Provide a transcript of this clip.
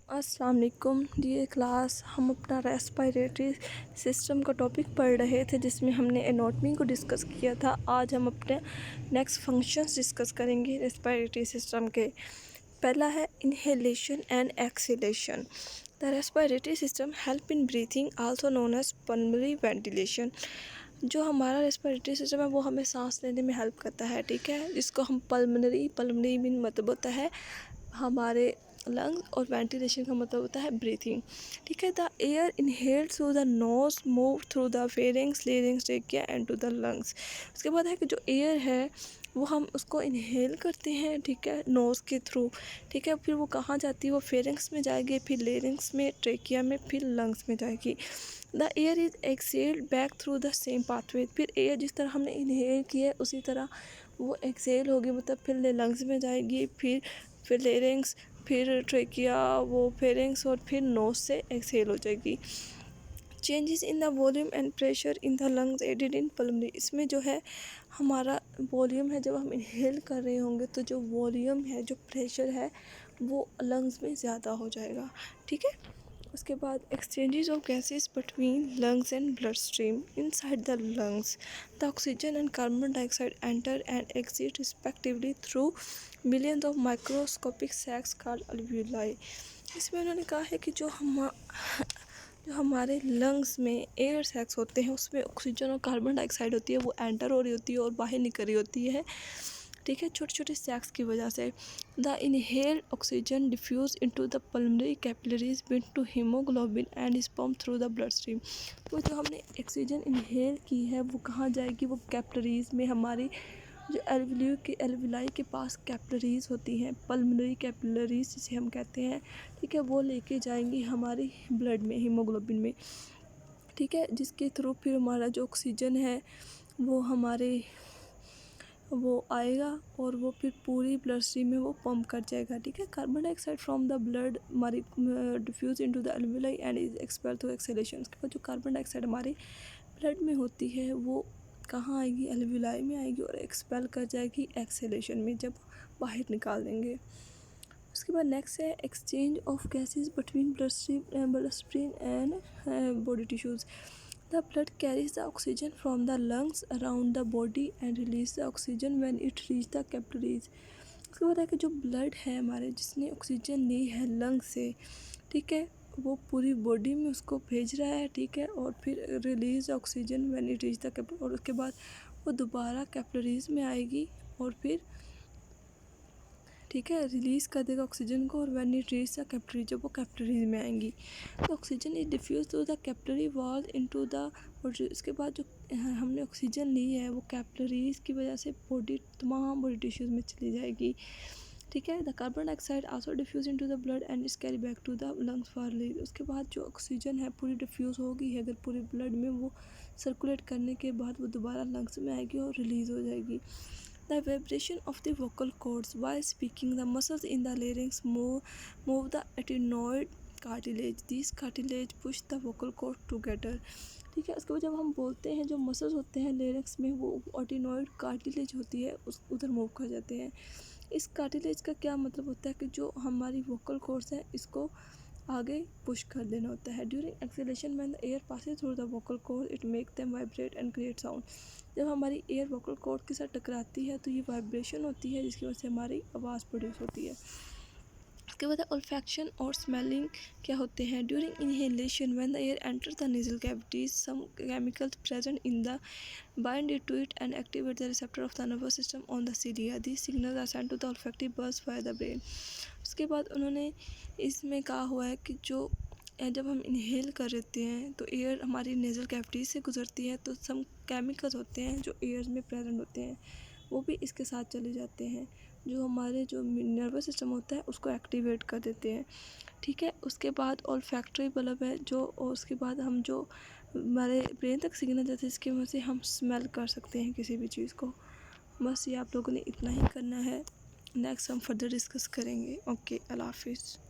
अस्सलाम वालेकुम dear class. हम अपना रेस्पिरेटरी सिस्टम का टॉपिक पढ़ रहे थे जिसमें हमने एनाटॉमी को डिस्कस किया था। आज हम अपने नेक्स्ट फंक्शंस डिस्कस करेंगे रेस्पिरेटरी सिस्टम के। पहला है inhalation and exhalation. The respiratory system help in breathing also known as pulmonary ventilation. जो हमारा रेस्पिरेटरी सिस्टम है वो हमें सांस लेने में हेल्प करता है, ठीक है, जिसको हम पल्मोनरी मीन मतलब होता है हमारे लंग्स और वेंटिलेशन का मतलब होता है ब्रीथिंग, ठीक है। The air inhaled through the nose move through the pharynx larynx trachea and to the lungs. उसके बाद है कि जो एयर है वो हम उसको इनहेल करते हैं, ठीक है, नोज़ के थ्रू, ठीक है। फिर वो कहाँ जाती है, वो फेरिंग्स में जाएगी, फिर लेरिंग्स में, ट्रेकिया में, फिर लंग्स में जाएगी। The air is excelled back through the same pathway. फिर एयर जिस तरह हमने इनहेल किया उसी तरह वो एक्सेल होगी, मतलब फिर लंग्स में जाएगी, फिर लेरिंग्स, फिर ट्रेकिया, वो फेरिंग्स और फिर नोज से एक्सेल हो जाएगी। Changes in the volume and pressure in the lungs aided in pulmonary. इसमें जो है हमारा वॉल्यूम है, जब हम इनहेल कर रहे होंगे तो जो वॉल्यूम है, जो प्रेशर है, वो लंग्स में ज़्यादा हो जाएगा, ठीक है। उसके बाद exchanges of gases between lungs and blood stream inside the lungs. The oxygen and carbon dioxide enter and exit respectively through millions of microscopic sacs called alveoli. इसमें उन्होंने कहा है कि जो हमारे लंग्स में एयर सैक्स होते हैं उसमें ऑक्सीजन और कार्बन डाइऑक्साइड होती है, वो एंटर हो रही होती है और बाहर निकल रही होती है, ठीक है, छोटे छोटे सैक्स की वजह से। The inhaled oxygen diffuse into the pulmonary capillaries bind to haemoglobin and is pump through the blood stream. तो जो हमने ऑक्सीजन इनहेल की है वो कहाँ जाएगी, वो कैपिलरीज में, हमारी जो एल्विलाई के पास कैपिलरीज होती हैं, पल्मोनरी कैपिलरीज जिसे हम कहते हैं, ठीक है, वो लेके जाएंगी हमारी ब्लड में, हीमोग्लोबिन में, ठीक है, जिसके थ्रू फिर हमारा जो ऑक्सीजन है वो आएगा और वो फिर पूरी ब्लड स्ट्रीम में वो पंप कर जाएगा, ठीक है। Carbon dioxide from the blood हमारी diffuse into the alveoli and is expelled through exhalation. उसके बाद जो कार्बन डाइऑक्साइड हमारे ब्लड में होती है वो कहाँ आएगी, एल्विलाई में आएगी और एक्सपेल कर जाएगी एक्सहेलेशन में, जब बाहर निकाल देंगे। उसके बाद नेक्स्ट है exchange of gases between blood stream and body tissues. The blood carries the oxygen from the lungs around the body and release the oxygen when it reach the capillaries. उसके बाद है कि जो ब्लड है हमारे, जिसने oxygen ली है lung से, ठीक है, वो पूरी बॉडी में उसको भेज रहा है, ठीक है, और फिर release oxygen when it reach the capillary, और उसके बाद वो दोबारा कैपिलरीज में आएगी और फिर, ठीक है, रिलीज़ कर देगा ऑक्सीजन को, और when it reach the capillary, जब वो कैपिलरीज में आएंगी तो oxygen is diffuse through the capillary wall into the. उसके बाद जो हमने ऑक्सीजन ली है वो कैपिलरीज की वजह से तमाम बॉडी टिश्यूज़ में चली जाएगी, ठीक है। The carbon dioxide also diffuse into the blood and is carry back to the lungs for release. उसके बाद जो ऑक्सीजन है पूरी डिफ्यूज़ होगी है अगर पूरे ब्लड में, वो सर्कुलेट करने के बाद वो दोबारा लंग्स में आएगी और रिलीज़ हो जाएगी। The vibration of the vocal cords while speaking, the muscles in the larynx move the adenoid cartilage. These cartilage push the vocal cord together. ठीक है। उसके बाद जब हम बोलते हैं, जो मसल्स होते हैं लेरिंक्स में, वो ऑर्टिनॉइड कार्टिलेज होती है, उधर मूव कर जाते हैं। इस कार्टिलेज का क्या मतलब होता है कि जो हमारी वोकल कॉर्ड्स हैं इसको आगे पुश कर देना होता है। During exhalation when the air passes through the vocal cord it make them vibrate and create sound. जब हमारी एयर वोकल कॉर्ड के साथ टकराती है तो ये वाइब्रेशन होती है, जिसकी वजह से हमारी आवाज़ प्रोड्यूस होती है। उसके बाद ऑल्फैक्शन और स्मेलिंग क्या होते हैं। During inhalation when the air enters the nasal cavities some chemicals present in the bind it to it and activate the receptor of the nervous system on the cilia. These signals are sent to the olfactory bulbs by the brain. उसके बाद उन्होंने इसमें कहा हुआ है कि जब हम इनहेल कर लेते हैं तो एयर हमारी नेज़ल कैविटी से गुजरती है, तो सम केमिकल्स होते हैं जो एयर में प्रेजेंट होते हैं वो भी इसके साथ चले जाते हैं, जो हमारे जो नर्वस सिस्टम होता है उसको एक्टिवेट कर देते हैं, ठीक है। उसके बाद ऑल्फैक्टरी बल्ब है जो, और उसके बाद हम जो हमारे ब्रेन तक सिग्नल जाते हैं, इसकी वजह से हम स्मेल कर सकते हैं किसी भी चीज़ को। बस ये आप लोगों ने इतना ही करना है, नेक्स्ट हम फर्दर डिस्कस करेंगे। ओके, अल्लाह हाफिज़।